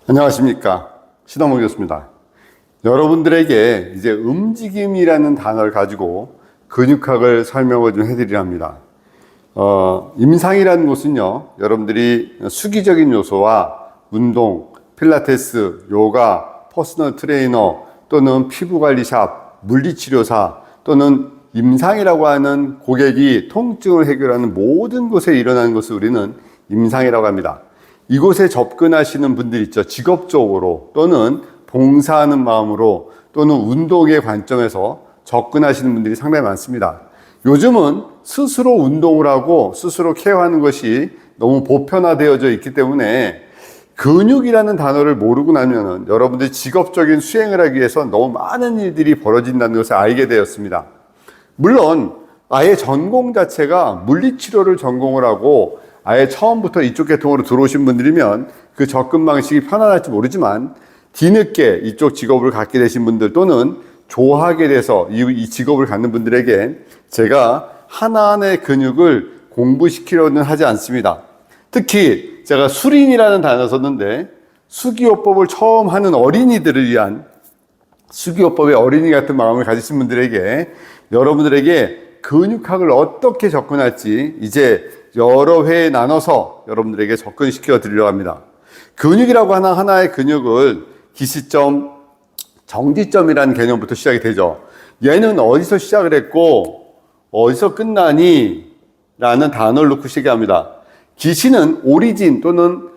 안녕하십니까. 신원무 교수입니다. 여러분들에게 이제 움직임이라는 단어를 가지고 근육학을 설명을 좀 해드리려 합니다. 임상이라는 것은요, 여러분들이 수기적인 요소와 운동, 필라테스, 요가, 퍼스널 트레이너 또는 피부관리샵, 물리치료사 또는 임상이라고 하는 고객이 통증을 해결하는 모든 곳에 일어나는 것을 우리는 임상이라고 합니다. 이곳에 접근하시는 분들 있죠. 직업적으로 또는 봉사하는 마음으로 또는 운동의 관점에서 접근하시는 분들이 상당히 많습니다. 요즘은 스스로 운동을 하고 스스로 케어하는 것이 너무 보편화되어져 있기 때문에 근육이라는 단어를 모르고 나면은 여러분들이 직업적인 수행을 하기 위해서 너무 많은 일들이 벌어진다는 것을 알게 되었습니다. 물론 아예 전공 자체가 물리치료를 전공을 하고 아예 처음부터 이쪽 계통으로 들어오신 분들이면 그 접근 방식이 편안할지 모르지만 뒤늦게 이쪽 직업을 갖게 되신 분들 또는 좋아하게 돼서 이 직업을 갖는 분들에게 제가 하나하나의 근육을 공부시키려는 하지 않습니다. 특히 제가 수린이라는 단어 썼는데 수기요법을 처음 하는 어린이들을 위한 수기요법의 어린이 같은 마음을 가지신 분들에게 여러분들에게 근육학을 어떻게 접근할지 이제 여러 회에 나눠서 여러분들에게 접근시켜 드리려고 합니다. 근육이라고 하는 하나의 근육을 기시점, 정지점이라는 개념부터 시작이 되죠. 얘는 어디서 시작을 했고 어디서 끝나니? 라는 단어를 놓고 시작합니다. 기시는 오리진 또는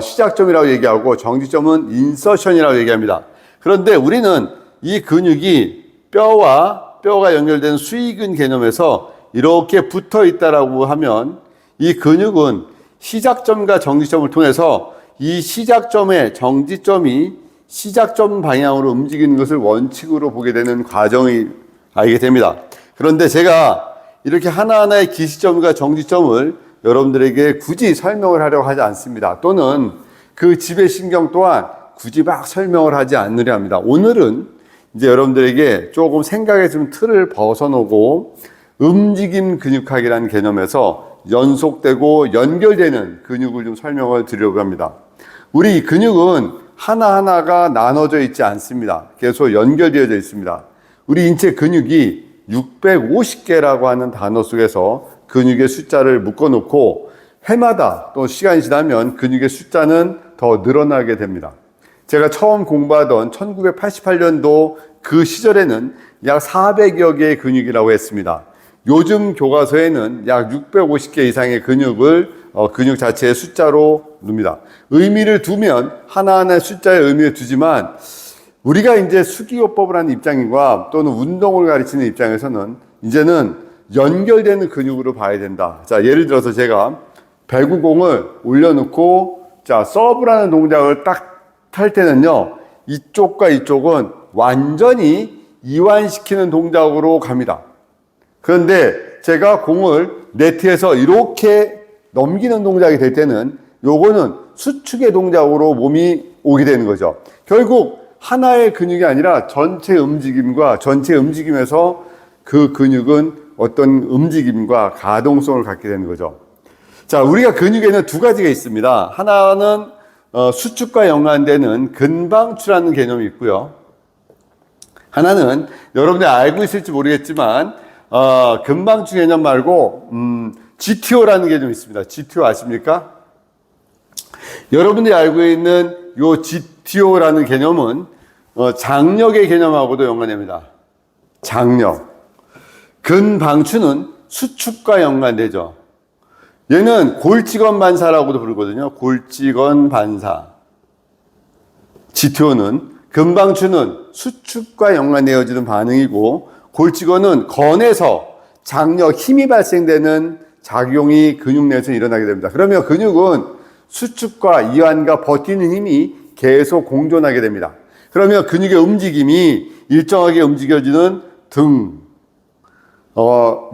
시작점이라고 얘기하고 정지점은 인서션이라고 얘기합니다. 그런데 우리는 이 근육이 뼈가 연결된 수익근 개념에서 이렇게 붙어 있다라고 하면 이 근육은 시작점과 정지점을 통해서 이 시작점의 정지점이 시작점 방향으로 움직이는 것을 원칙으로 보게 되는 과정이 알게 됩니다. 그런데 제가 이렇게 하나하나의 기시점과 정지점을 여러분들에게 굳이 설명을 하려고 하지 않습니다. 또는 그 지배신경 또한 굳이 막 설명을 하지 않으려 합니다. 오늘은 이제 여러분들에게 조금 생각의 좀 틀을 벗어놓고 움직임 근육학이라는 개념에서 연속되고 연결되는 근육을 좀 설명을 드리려고 합니다. 우리 근육은 하나하나가 나눠져 있지 않습니다. 계속 연결되어져 있습니다. 우리 인체 근육이 650개라고 하는 단어 속에서 근육의 숫자를 묶어놓고 해마다 또 시간이 지나면 근육의 숫자는 더 늘어나게 됩니다. 제가 처음 공부하던 1988년도 그 시절에는 약 400여 개의 근육이라고 했습니다. 요즘 교과서에는 약 650개 이상의 근육 자체의 숫자로 둡니다. 의미를 두면 하나하나의 숫자에 의미를 두지만 우리가 이제 수기요법을 하는 입장과 또는 운동을 가르치는 입장에서는 이제는 연결되는 근육으로 봐야 된다. 자, 예를 들어서 제가 배구공을 올려놓고 서브라는 동작을 딱 할 때는요, 이쪽과 이쪽은 완전히 이완시키는 동작으로 갑니다. 그런데 제가 공을 네트에서 이렇게 넘기는 동작이 될 때는 요거는 수축의 동작으로 몸이 오게 되는 거죠. 결국 하나의 근육이 아니라 전체 움직임에서 그 근육은 어떤 움직임과 가동성을 갖게 되는 거죠. 자, 우리가 근육에는 두 가지가 있습니다. 하나는 수축과 연관되는 근방추라는 개념이 있고요. 하나는 여러분들이 알고 있을지 모르겠지만 근방추 개념 말고 GTO라는 개념이 있습니다. GTO 아십니까? 여러분들이 알고 있는 요 GTO라는 개념은 장력의 개념하고도 연관됩니다. 장력. 근방추는 수축과 연관되죠. 얘는 골직원 반사라고도 부르거든요. 골직원 반사. GTO는 근방추는 수축과 연관되어지는 반응이고 골직원은 건에서 장력, 힘이 발생되는 작용이 근육 내에서 일어나게 됩니다. 그러면 근육은 수축과 이완과 버티는 힘이 계속 공존하게 됩니다. 그러면 근육의 움직임이 일정하게 움직여지는 등.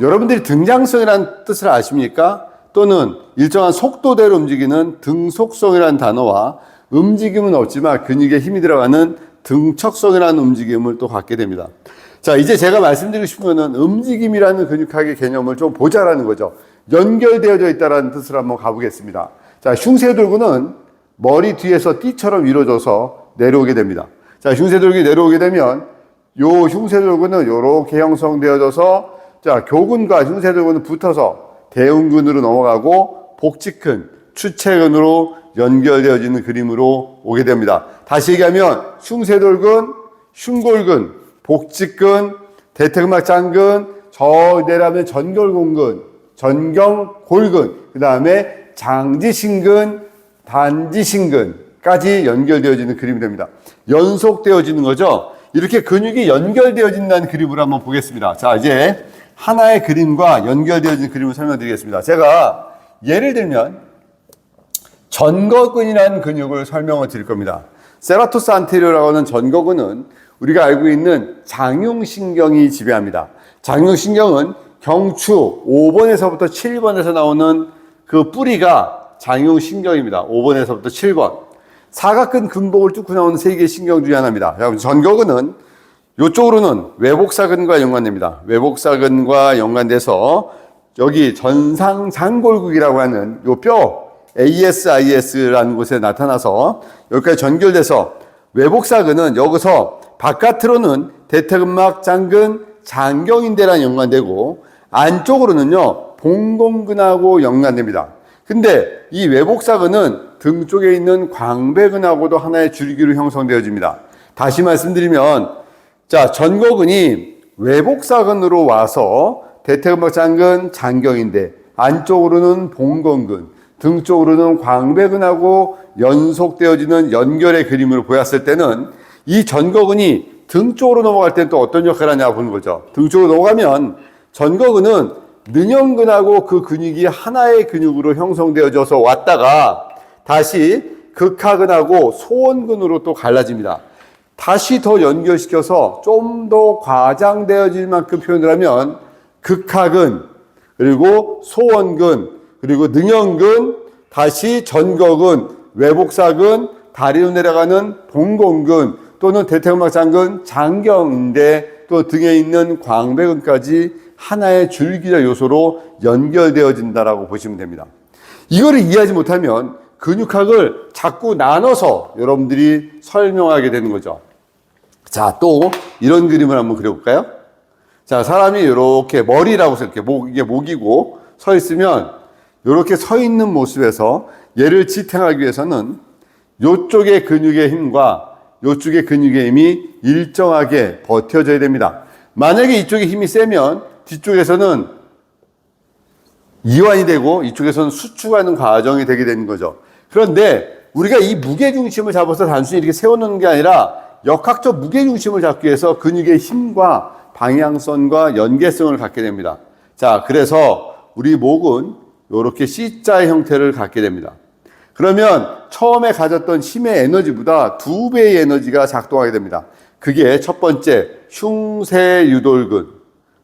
여러분들이 등장성이라는 뜻을 아십니까? 또는 일정한 속도대로 움직이는 등속성이라는 단어와 움직임은 없지만 근육에 힘이 들어가는 등척성이라는 움직임을 또 갖게 됩니다. 자, 이제 제가 말씀드리고 싶은 거는 움직임이라는 근육학의 개념을 좀 보자라는 거죠. 연결되어져 있다는 뜻을 한번 가보겠습니다. 자, 흉쇄돌구는 머리 뒤에서 띠처럼 이루어져서 내려오게 됩니다. 자, 흉쇄돌근이 내려오게 되면 요 흉쇄돌근은 요렇게 형성되어져서 자, 교근과 흉쇄돌근은 붙어서 대흉근으로 넘어가고 복직근, 추체근으로 연결되어지는 그림으로 오게 됩니다. 다시 얘기하면 흉쇄돌근, 흉골근, 복직근, 대퇴근막 장근, 저 내려가면 전골공근, 전경골근, 그 다음에 장지신근, 단지신근까지 연결되어지는 그림이 됩니다. 연속되어지는 거죠. 이렇게 근육이 연결되어진다는 그림으로 한번 보겠습니다. 자, 이제 하나의 그림과 연결되어지는 그림을 설명드리겠습니다. 제가 예를 들면 전거근이라는 근육을 설명을 드릴 겁니다. 세라토스 안테리어라고 하는 전거근은 우리가 알고 있는 장흉신경이 지배합니다. 장흉신경은 경추 5번에서부터 7번에서 나오는 그 뿌리가 장흉신경입니다. 5번에서부터 7번. 사각근 근복을 뚫고 나오는 세 개의 신경 중에 하나입니다. 전거근은 이쪽으로는 외복사근과 연관됩니다. 외복사근과 연관돼서 여기 전상장골국이라고 하는 요 뼈 ASIS라는 곳에 나타나서 여기까지 전결돼서 외복사근은 여기서 바깥으로는 대퇴근막 장근 장경인대랑 연관되고 안쪽으로는요 봉공근하고 연관됩니다. 근데 이 외복사근은 등 쪽에 있는 광배근하고도 하나의 줄기로 형성되어집니다. 다시 말씀드리면 자, 전거근이 외복사근으로 와서 대퇴근막 장근 장경인대, 안쪽으로는 봉건근, 등 쪽으로는 광배근하고 연속되어지는 연결의 그림으로 보였을 때는 이 전거근이 등 쪽으로 넘어갈 때는 또 어떤 역할을 하냐 보는 거죠. 등 쪽으로 넘어가면 전거근은 능형근하고 그 근육이 하나의 근육으로 형성되어져서 왔다가 다시 극하근하고 소원근으로 또 갈라집니다. 다시 더 연결시켜서 좀 더 과장되어질 만큼 표현을 하면 극하근, 그리고 소원근, 그리고 능형근, 다시 전거근, 외복사근, 다리로 내려가는 봉공근, 또는 대퇴근막 장근, 장경인대, 또 등에 있는 광배근까지 하나의 줄기적 요소로 연결되어진다라고 보시면 됩니다. 이거를 이해하지 못하면 근육학을 자꾸 나눠서 여러분들이 설명하게 되는 거죠. 자, 또 이런 그림을 한번 그려볼까요? 자, 사람이 이렇게 머리라고 해서 이렇게 이게 목이고 서 있으면 이렇게 서 있는 모습에서 얘를 지탱하기 위해서는 이쪽의 근육의 힘과 이쪽의 근육의 힘이 일정하게 버텨져야 됩니다. 만약에 이쪽의 힘이 세면 뒤쪽에서는 이완이 되고 이쪽에서는 수축하는 과정이 되게 되는 거죠. 그런데 우리가 이 무게중심을 잡아서 단순히 이렇게 세워놓는 게 아니라 역학적 무게중심을 잡기 위해서 근육의 힘과 방향성과 연계성을 갖게 됩니다. 자, 그래서 우리 목은 이렇게 C자의 형태를 갖게 됩니다. 그러면 처음에 가졌던 힘의 에너지보다 2배의 에너지가 작동하게 됩니다. 그게 첫 번째 흉쇄유돌근,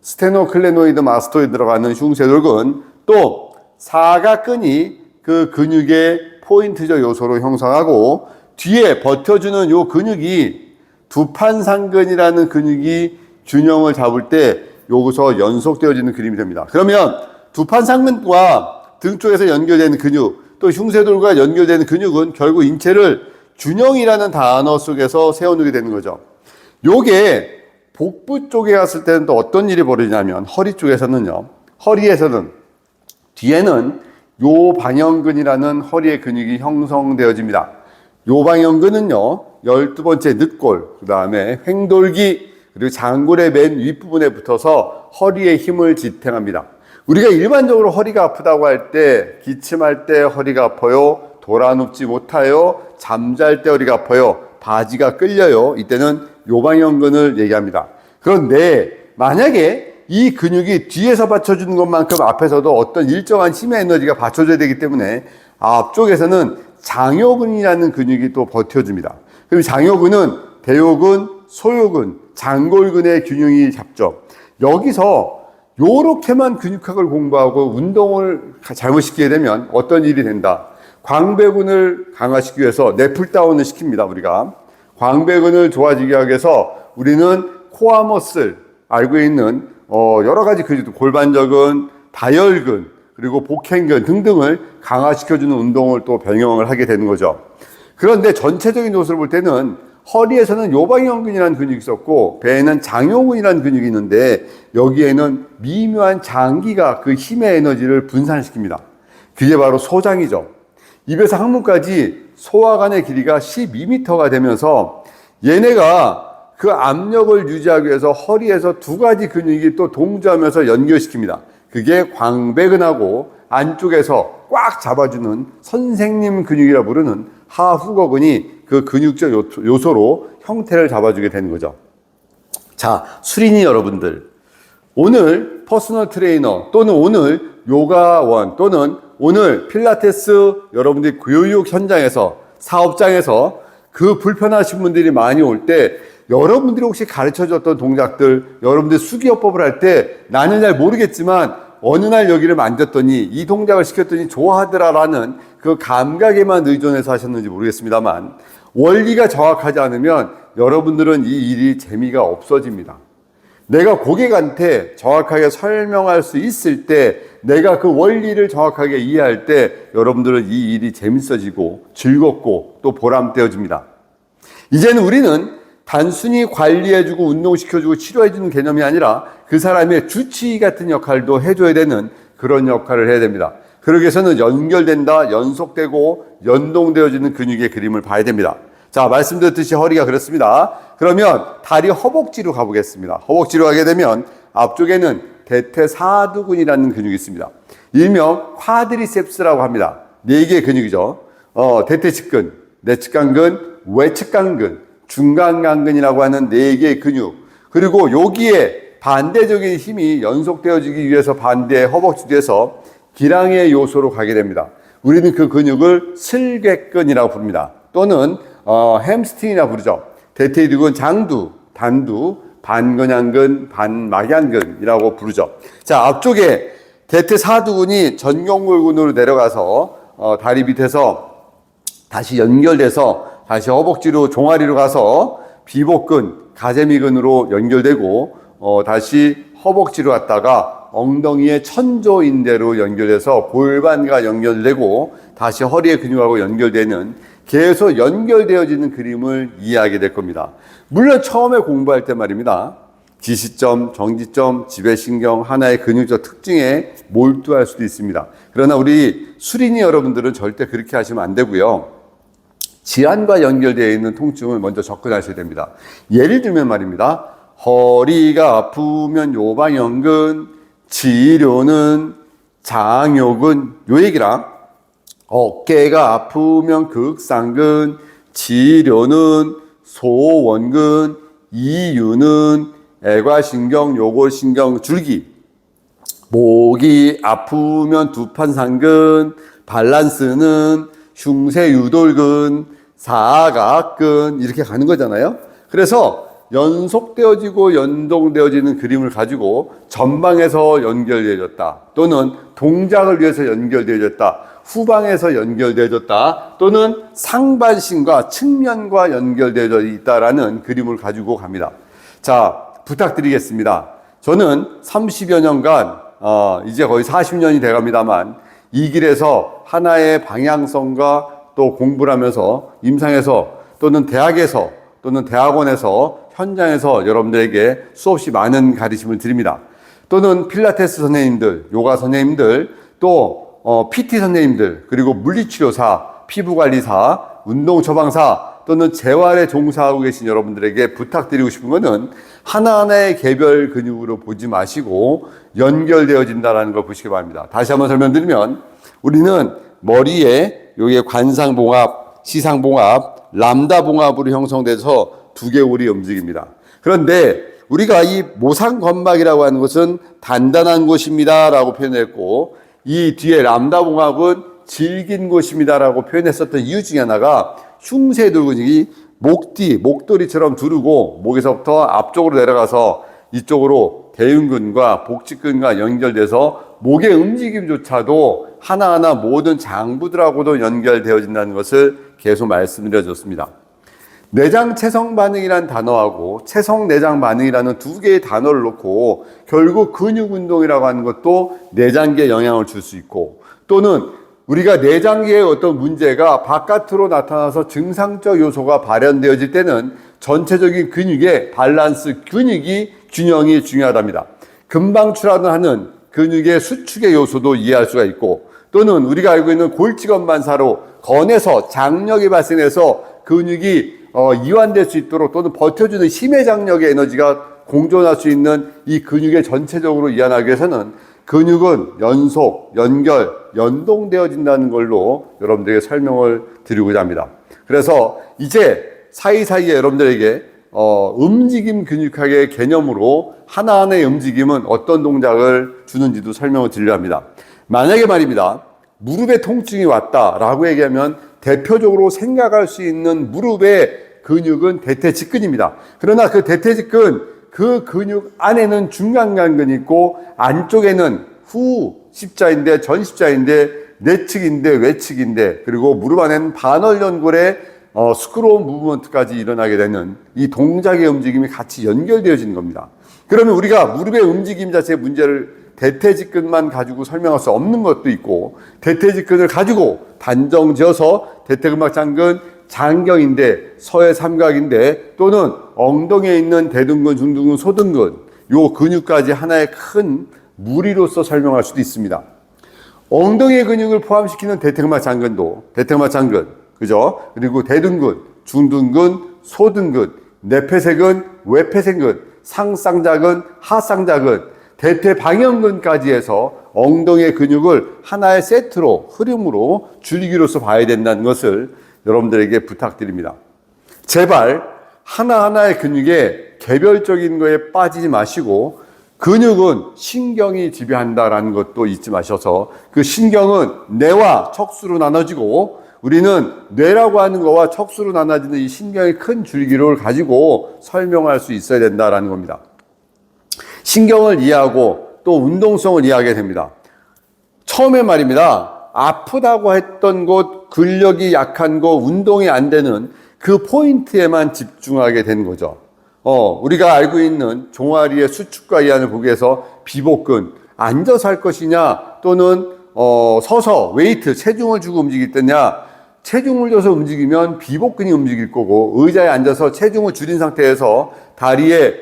스테노클레노이드 마스토에 들어가는 흉쇄돌근, 또 사각근이 그 근육의 포인트적 요소로 형성하고 뒤에 버텨주는 요 근육이 두판상근이라는 근육이 균형을 잡을 때 여기서 연속되어지는 그림이 됩니다. 그러면 두판상근과 등 쪽에서 연결되는 근육, 또 흉쇄돌과 연결되는 근육은 결국 인체를 균형이라는 단어 속에서 세워놓게 되는 거죠. 요게 복부 쪽에 갔을 때는 또 어떤 일이 벌어지냐면 허리 쪽에서는요, 허리에서는 뒤에는 요방형근이라는 허리의 근육이 형성되어집니다. 요방형근은요 12번째 늑골, 그 다음에 횡돌기, 그리고 장골의 맨 윗부분에 붙어서 허리의 힘을 지탱합니다. 우리가 일반적으로 허리가 아프다고 할 때 기침할 때 허리가 아파요, 돌아눕지 못해요, 잠잘 때 허리가 아파요, 바지가 끌려요, 이때는 요방형근을 얘기합니다. 그런데 만약에 이 근육이 뒤에서 받쳐주는 것만큼 앞에서도 어떤 일정한 힘의 에너지가 받쳐줘야 되기 때문에 앞쪽에서는 장요근이라는 근육이 또 버텨줍니다. 그럼 장요근은 대요근, 소요근, 장골근의 균형이 잡죠. 여기서 요렇게만 근육학을 공부하고 운동을 잘못시키게 되면 어떤 일이 된다. 광배근을 강화시키기 위해서 뇌풀다운을 시킵니다. 우리가 광배근을 좋아지게 하기 위해서 우리는 코어 머슬, 알고 있는 여러 가지 근육도 골반적근, 다혈근, 그리고 복행근 등등을 강화시켜주는 운동을 또 병행을 하게 되는 거죠. 그런데 전체적인 요소를 볼 때는 허리에서는 요방형근이라는 근육이 있었고 배에는 장요근이라는 근육이 있는데 여기에는 미묘한 장기가 그 힘의 에너지를 분산시킵니다. 그게 바로 소장이죠. 입에서 항문까지 소화관의 길이가 12m가 되면서 얘네가 그 압력을 유지하기 위해서 허리에서 두 가지 근육이 또 동조하면서 연결시킵니다. 그게 광배근하고 안쪽에서 꽉 잡아주는 선생님 근육이라 부르는 하후거근이 그 근육적 요소로 형태를 잡아주게 되는 거죠. 자, 수린이 여러분들, 오늘 퍼스널 트레이너 또는 오늘 요가원 또는 오늘 필라테스 여러분들이 교육 현장에서 사업장에서 그 불편하신 분들이 많이 올 때 여러분들이 혹시 가르쳐줬던 동작들, 여러분들 수기어법을 할 때 나는 잘 모르겠지만 어느 날 여기를 만졌더니 이 동작을 시켰더니 좋아하더라라는 그 감각에만 의존해서 하셨는지 모르겠습니다만 원리가 정확하지 않으면 여러분들은 이 일이 재미가 없어집니다. 내가 고객한테 정확하게 설명할 수 있을 때 내가 그 원리를 정확하게 이해할 때 여러분들은 이 일이 재밌어지고 즐겁고 또 보람되어집니다. 이제는 우리는 단순히 관리해주고 운동시켜주고 치료해주는 개념이 아니라 그 사람의 주치의 같은 역할도 해줘야 되는 그런 역할을 해야 됩니다. 그러기 위해서는 연결된다, 연속되고 연동되어지는 근육의 그림을 봐야 됩니다. 자, 말씀드렸듯이 허리가 그렇습니다. 그러면 다리 허벅지로 가보겠습니다. 허벅지로 가게 되면 앞쪽에는 대퇴사두근이라는 근육이 있습니다. 일명 쿼드리셉스라고 합니다. 4개의 근육이죠. 대퇴측근, 내측간근, 외측간근, 중간간근이라고 하는 4개의 근육. 그리고 여기에 반대적인 힘이 연속되어지기 위해서 반대 허벅지 뒤에서 기랑의 요소로 가게 됩니다. 우리는 그 근육을 슬개근이라고 부릅니다. 또는 햄스트링이라고 부르죠. 대퇴두근, 장두, 단두, 반근양근, 반막양근이라고 부르죠. 자, 앞쪽에 대퇴사두근이 전경골근으로 내려가서 다리 밑에서 다시 연결돼서 다시 허벅지로 종아리로 가서 비복근, 가재미근으로 연결되고 다시 허벅지로 갔다가 엉덩이의 천조인대로 연결돼서 골반과 연결되고 다시 허리의 근육하고 연결되는 계속 연결되어지는 그림을 이해하게 될 겁니다. 물론 처음에 공부할 때 말입니다. 지시점, 정지점, 지배신경 하나의 근육적 특징에 몰두할 수도 있습니다. 그러나 우리 수린이 여러분들은 절대 그렇게 하시면 안 되고요. 질환과 연결되어 있는 통증을 먼저 접근하셔야 됩니다. 예를 들면 말입니다. 허리가 아프면 요방형근, 치료는 장요근, 요 얘기랑 어깨가 아프면 극상근, 치료는 소원근, 이유는 애과신경, 요골신경, 줄기, 목이 아프면 두판상근, 밸런스는 흉쇄유돌근, 사각근 이렇게 가는 거잖아요. 그래서 연속되어지고 연동되어지는 그림을 가지고 전방에서 연결되어졌다 또는 동작을 위해서 연결되어졌다, 후방에서 연결되어졌다 또는 상반신과 측면과 연결되어져 있다라는 그림을 가지고 갑니다. 자, 부탁드리겠습니다. 저는 30여 년간 이제 거의 40년이 돼갑니다만 이 길에서 하나의 방향성과 또 공부를 하면서 임상에서 또는 대학에서 또는 대학원에서 현장에서 여러분들에게 수없이 많은 가르침을 드립니다. 또는 필라테스 선생님들, 요가 선생님들, 또 PT 선생님들, 그리고 물리치료사, 피부관리사, 운동처방사 또는 재활에 종사하고 계신 여러분들에게 부탁드리고 싶은 것은 하나하나의 개별 근육으로 보지 마시고 연결되어진다는 걸 보시기 바랍니다. 다시 한번 설명드리면 우리는 머리에 여기에 관상봉합, 시상봉합, 람다봉합으로 형성돼서 두 개골이 움직입니다. 그런데 우리가 이 모상건막이라고 하는 것은 단단한 곳입니다 라고 표현했고 이 뒤에 람다봉합은 질긴 곳입니다 라고 표현했었던 이유 중에 하나가 흉쇄돌근육이 목도리처럼 두르고 목에서부터 앞쪽으로 내려가서 이쪽으로 대흉근과 복직근과 연결돼서 목의 움직임조차도 하나하나 모든 장부들하고도 연결되어진다는 것을 계속 말씀드려줬습니다. 내장 체성 반응이라는 단어하고 체성 내장 반응이라는 두 개의 단어를 놓고 결국 근육 운동이라고 하는 것도 내장계에 영향을 줄 수 있고, 또는 우리가 내장계의 어떤 문제가 바깥으로 나타나서 증상적 요소가 발현되어질 때는 전체적인 근육의 밸런스, 근육이 균형이 중요하답니다. 금방 출하는 근육의 수축의 요소도 이해할 수가 있고, 또는 우리가 알고 있는 골직원 반사로 건에서 장력이 발생해서 근육이 이완될 수 있도록, 또는 버텨주는 힘의 장력의 에너지가 공존할 수 있는 이 근육의 전체적으로 이완하기 위해서는 근육은 연속, 연결, 연동되어진다는 걸로 여러분들에게 설명을 드리고자 합니다. 그래서 이제 사이사이에 여러분들에게 움직임 근육학의 개념으로 하나하나의 움직임은 어떤 동작을 주는지도 설명을 드리려 합니다. 만약에 말입니다, 무릎에 통증이 왔다라고 얘기하면 대표적으로 생각할 수 있는 무릎의 근육은 대퇴직근입니다. 그러나 그 대퇴직근, 그 근육 안에는 중간간근이 있고 안쪽에는 후 십자인대, 전 십자인대, 내측인대, 외측인대, 그리고 무릎 안에는 반월연골의 스크롤 무브먼트까지 일어나게 되는 이 동작의 움직임이 같이 연결되어지는 겁니다. 그러면 우리가 무릎의 움직임 자체의 문제를 대퇴직근만 가지고 설명할 수 없는 것도 있고, 대퇴직근을 가지고 단정 지어서 대퇴근막 장근, 장경인대, 서해 삼각인대, 또는 엉덩이에 있는 대둔근, 중둔근, 소둔근, 요 근육까지 하나의 큰 무리로서 설명할 수도 있습니다. 엉덩이의 근육을 포함시키는 대퇴근막 장근도 대퇴근막 장근, 그죠? 그리고 대둔근, 중둔근, 소둔근, 내폐쇄근, 외폐쇄근, 상쌍자근, 하쌍자근, 대퇴방형근까지 해서 엉덩이의 근육을 하나의 세트로, 흐름으로, 줄기로서 봐야 된다는 것을 여러분들에게 부탁드립니다. 제발 하나하나의 근육에 개별적인 거에 빠지지 마시고, 근육은 신경이 지배한다라는 것도 잊지 마셔서, 그 신경은 뇌와 척수로 나눠지고, 우리는 뇌라고 하는 거와 척수로 나눠지는 이 신경의 큰 줄기를 가지고 설명할 수 있어야 된다라는 겁니다. 신경을 이해하고 또 운동성을 이해하게 됩니다. 처음에 말입니다, 아프다고 했던 곳, 근력이 약한 곳, 운동이 안 되는 그 포인트에만 집중하게 되는 거죠. 우리가 알고 있는 종아리의 수축과 이완을 보기 위해서 비복근, 앉아서 할 것이냐, 또는 서서 웨이트, 체중을 주고 움직일 때냐, 체중을 줘서 움직이면 비복근이 움직일 거고, 의자에 앉아서 체중을 줄인 상태에서 다리에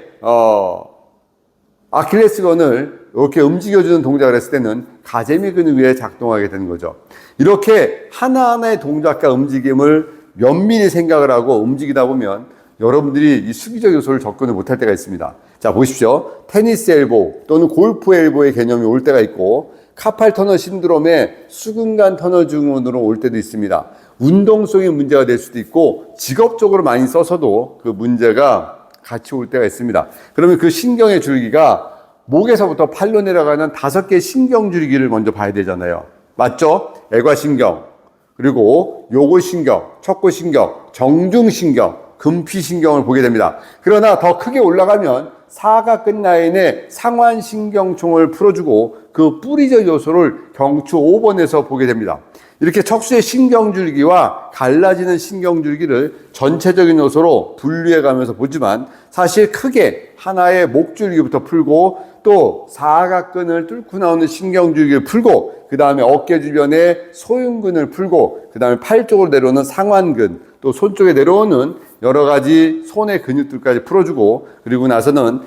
아킬레스건을 이렇게 움직여주는 동작을 했을 때는 가재미 근육에 작동하게 되는 거죠. 이렇게 하나하나의 동작과 움직임을 면밀히 생각을 하고 움직이다 보면 여러분들이 이 수비적 요소를 접근을 못할 때가 있습니다. 자, 보십시오. 테니스 엘보 또는 골프 엘보의 개념이 올 때가 있고, 카팔 터널 신드롬의 수근간 터널 증후군으로 올 때도 있습니다. 운동성의 문제가 될 수도 있고, 직업적으로 많이 써서도 그 문제가 같이 올 때가 있습니다. 그러면 그 신경의 줄기가 목에서부터 팔로 내려가는 5개의 신경 줄기를 먼저 봐야 되잖아요. 맞죠? 애과신경, 그리고 요골신경, 척골신경, 정중신경, 금피신경을 보게 됩니다. 그러나 더 크게 올라가면 사각근 라인의 상완신경총을 풀어주고 그 뿌리적 요소를 경추 5번에서 보게 됩니다. 이렇게 척수의 신경줄기와 갈라지는 신경줄기를 전체적인 요소로 분류해 가면서 보지만, 사실 크게 하나의 목줄기부터 풀고, 또 사각근을 뚫고 나오는 신경줄기를 풀고, 그 다음에 어깨 주변에 소흉근을 풀고, 그 다음에 팔 쪽으로 내려오는 상완근, 또 손 쪽에 내려오는 여러 가지 손의 근육들까지 풀어주고, 그리고 나서는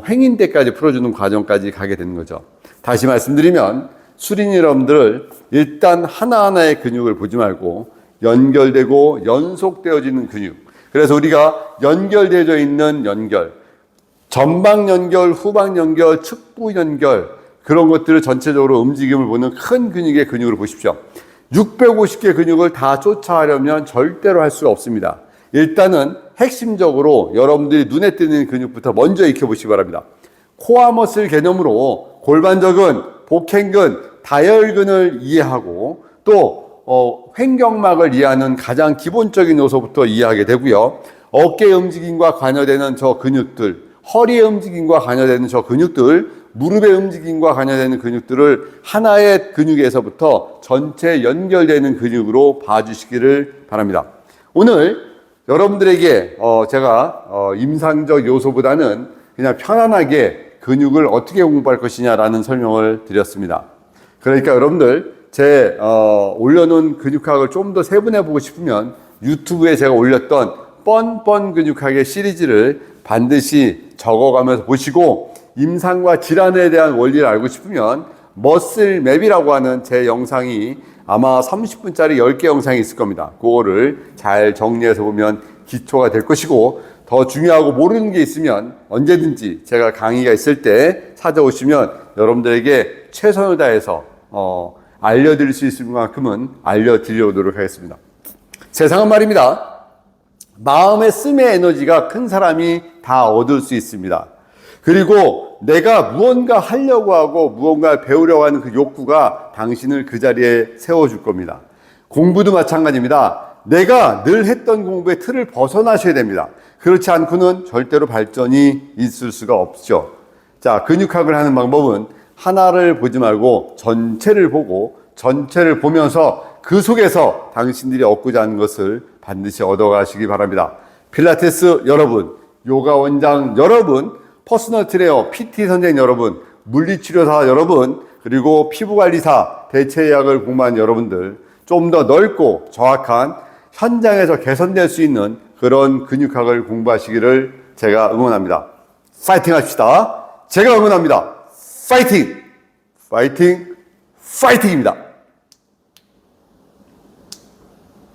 횡인대까지 풀어주는 과정까지 가게 되는 거죠. 다시 말씀드리면, 수린 여러분들을 일단 하나하나의 근육을 보지 말고 연결되고 연속되어지는 근육, 그래서 우리가 연결되어져 있는 연결, 전방 연결, 후방 연결, 측부 연결, 그런 것들을 전체적으로 움직임을 보는 큰 근육의 근육을 보십시오. 650개 근육을 다 쫓아가려면 절대로 할 수가 없습니다. 일단은 핵심적으로 여러분들이 눈에 띄는 근육부터 먼저 익혀보시기 바랍니다. 코어 머슬 개념으로 골반적은, 복행근, 다혈근을 이해하고, 또 횡격막을 이해하는 가장 기본적인 요소부터 이해하게 되고요. 어깨 움직임과 관여되는 저 근육들, 허리의 움직임과 관여되는 저 근육들, 무릎의 움직임과 관여되는 근육들을 하나의 근육에서부터 전체 연결되는 근육으로 봐주시기를 바랍니다. 오늘 여러분들에게 제가 임상적 요소보다는 그냥 편안하게 근육을 어떻게 공부할 것이냐라는 설명을 드렸습니다. 그러니까 여러분들 제 올려놓은 근육학을 좀 더 세분해 보고 싶으면 유튜브에 제가 올렸던 뻔뻔 근육학의 시리즈를 반드시 적어가면서 보시고, 임상과 질환에 대한 원리를 알고 싶으면 머슬맵이라고 하는 제 영상이 아마 30분짜리 10개 영상이 있을 겁니다. 그거를 잘 정리해서 보면 기초가 될 것이고, 더 중요하고 모르는 게 있으면 언제든지 제가 강의가 있을 때 찾아오시면 여러분들에게 최선을 다해서 알려드릴 수 있을 만큼은 알려드리도록 하겠습니다. 세상은 말입니다. 마음의 씀의 에너지가 큰 사람이 다 얻을 수 있습니다. 그리고 내가 무언가 하려고 하고 무언가 배우려고 하는 그 욕구가 당신을 그 자리에 세워줄 겁니다. 공부도 마찬가지입니다. 내가 늘 했던 공부의 틀을 벗어나셔야 됩니다. 그렇지 않고는 절대로 발전이 있을 수가 없죠. 자, 근육학을 하는 방법은 하나를 보지 말고 전체를 보고, 전체를 보면서 그 속에서 당신들이 얻고자 하는 것을 반드시 얻어가시기 바랍니다. 필라테스 여러분, 요가 원장 여러분, 퍼스널 트레이너, PT 선생님 여러분, 물리치료사 여러분, 그리고 피부관리사, 대체의학을 공부한 여러분들, 좀 더 넓고 정확한 현장에서 개선될 수 있는 그런 근육학을 공부하시기를 제가 응원합니다. 파이팅 합시다. 제가 응원합니다. 파이팅! 파이팅! 파이팅입니다.